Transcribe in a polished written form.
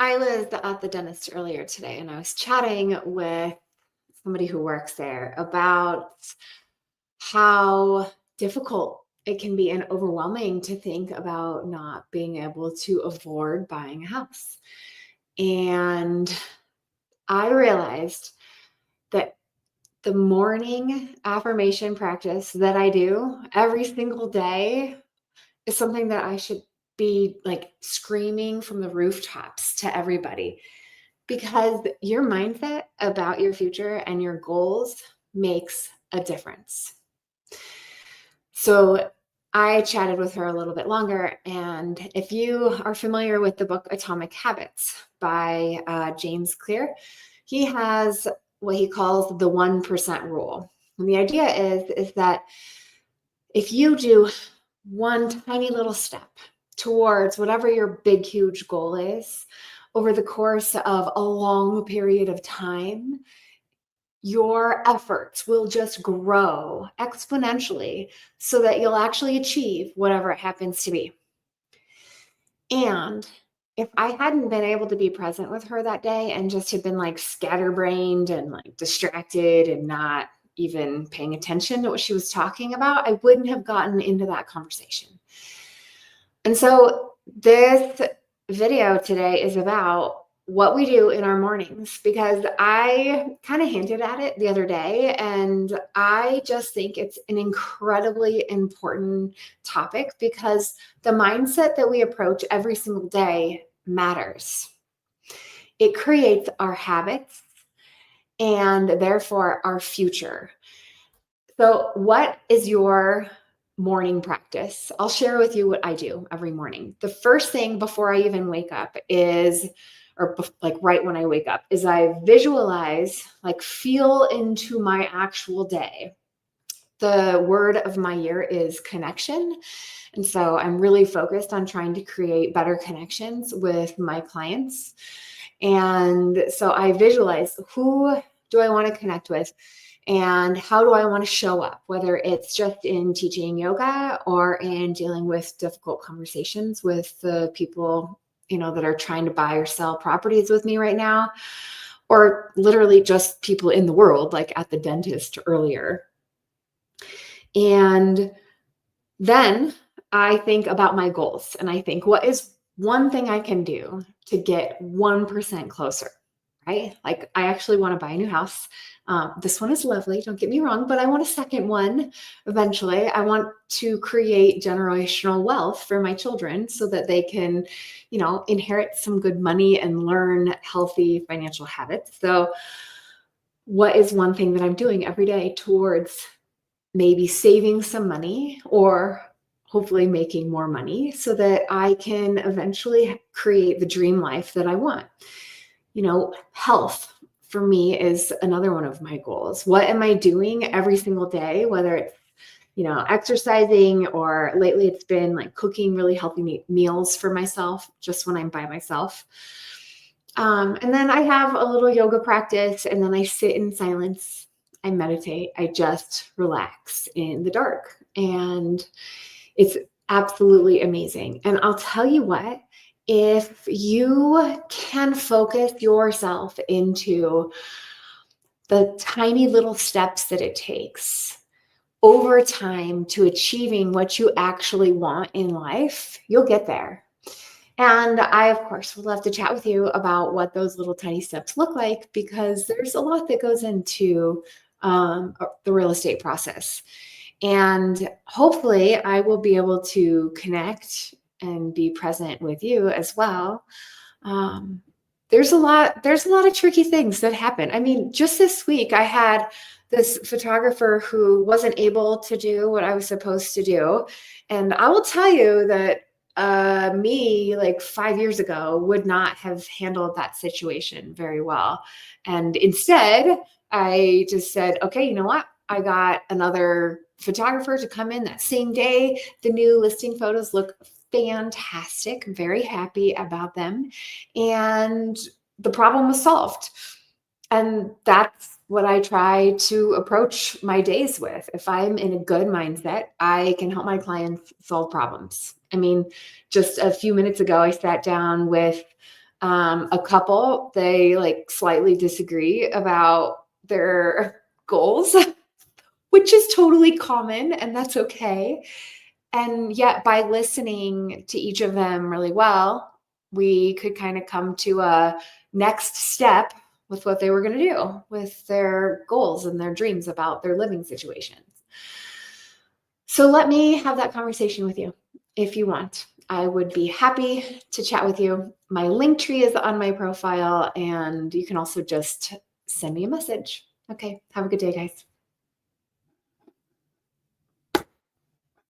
I was at the dentist earlier today and I was chatting with somebody who works there about how difficult it can be and overwhelming to think about not being able to afford buying a house. And I realized that the morning affirmation practice that I do every single day is something that I should be like screaming from the rooftops to everybody. Because your mindset about your future and your goals makes a difference. So I chatted with her a little bit longer. And if you are familiar with the book Atomic Habits by James Clear, he has what he calls the 1% rule. And the idea is that if you do one tiny little step towards whatever your big, huge goal is over the course of a long period of time, your efforts will just grow exponentially so that you'll actually achieve whatever it happens to be. And if I hadn't been able to be present with her that day and just had been like scatterbrained and like distracted and not even paying attention to what she was talking about, I wouldn't have gotten into that conversation. And so this video today is about what we do in our mornings, because I kind of hinted at it the other day, and I just think it's an incredibly important topic because the mindset that we approach every single day matters. It creates our habits and therefore our future. So, what is your morning practice? I'll share with you what I do every morning. The first thing before I even wake up is, like right when I wake up, is I visualize, like feel into my actual day. The word of my year is connection. And so I'm really focused on trying to create better connections with my clients. And so I visualize, who do I want to connect with? And how do I want to show up, whether it's just in teaching yoga or in dealing with difficult conversations with the people, that are trying to buy or sell properties with me right now, or literally just people in the world, like at the dentist earlier. And then I think about my goals and I think, what is one thing I can do to get 1% closer, right? Like, I actually want to buy a new house. This one is lovely, don't get me wrong, but I want a second one eventually. I want to create generational wealth for my children so that they can, inherit some good money and learn healthy financial habits. So what is one thing that I'm doing every day towards maybe saving some money or hopefully making more money so that I can eventually create the dream life that I want? Health for me is another one of my goals. What am I doing every single day, whether it's, exercising, or lately it's been like cooking really healthy meals for myself just when I'm by myself. And then I have a little yoga practice, and then I sit in silence. I meditate. I just relax in the dark. And it's absolutely amazing. And I'll tell you what, if you can focus yourself into the tiny little steps that it takes over time to achieving what you actually want in life, you'll get there. And I, of course, would love to chat with you about what those little tiny steps look like, because there's a lot that goes into the real estate process. And hopefully I will be able to connect and be present with you as well. There's a lot of tricky things that happen. I mean, just this week I had this photographer who wasn't able to do what I was supposed to do. And I will tell you that me like 5 years ago would not have handled that situation very well. And instead, I just said, okay, you know what? I got another photographer to come in that same day. The new listing photos look fantastic. I'm very happy about them. And the problem was solved. And that's what I try to approach my days with. If I'm in a good mindset, I can help my clients solve problems. I mean, just a few minutes ago, I sat down with A couple, they like slightly disagree about their goals, which is totally common, and that's okay. And yet, by listening to each of them really well, we could kind of come to a next step with what they were going to do with their goals and their dreams about their living situations. So let me have that conversation with you if you want. I would be happy to chat with you. My link tree is on my profile, and you can also just send me a message. Okay, have a good day, guys.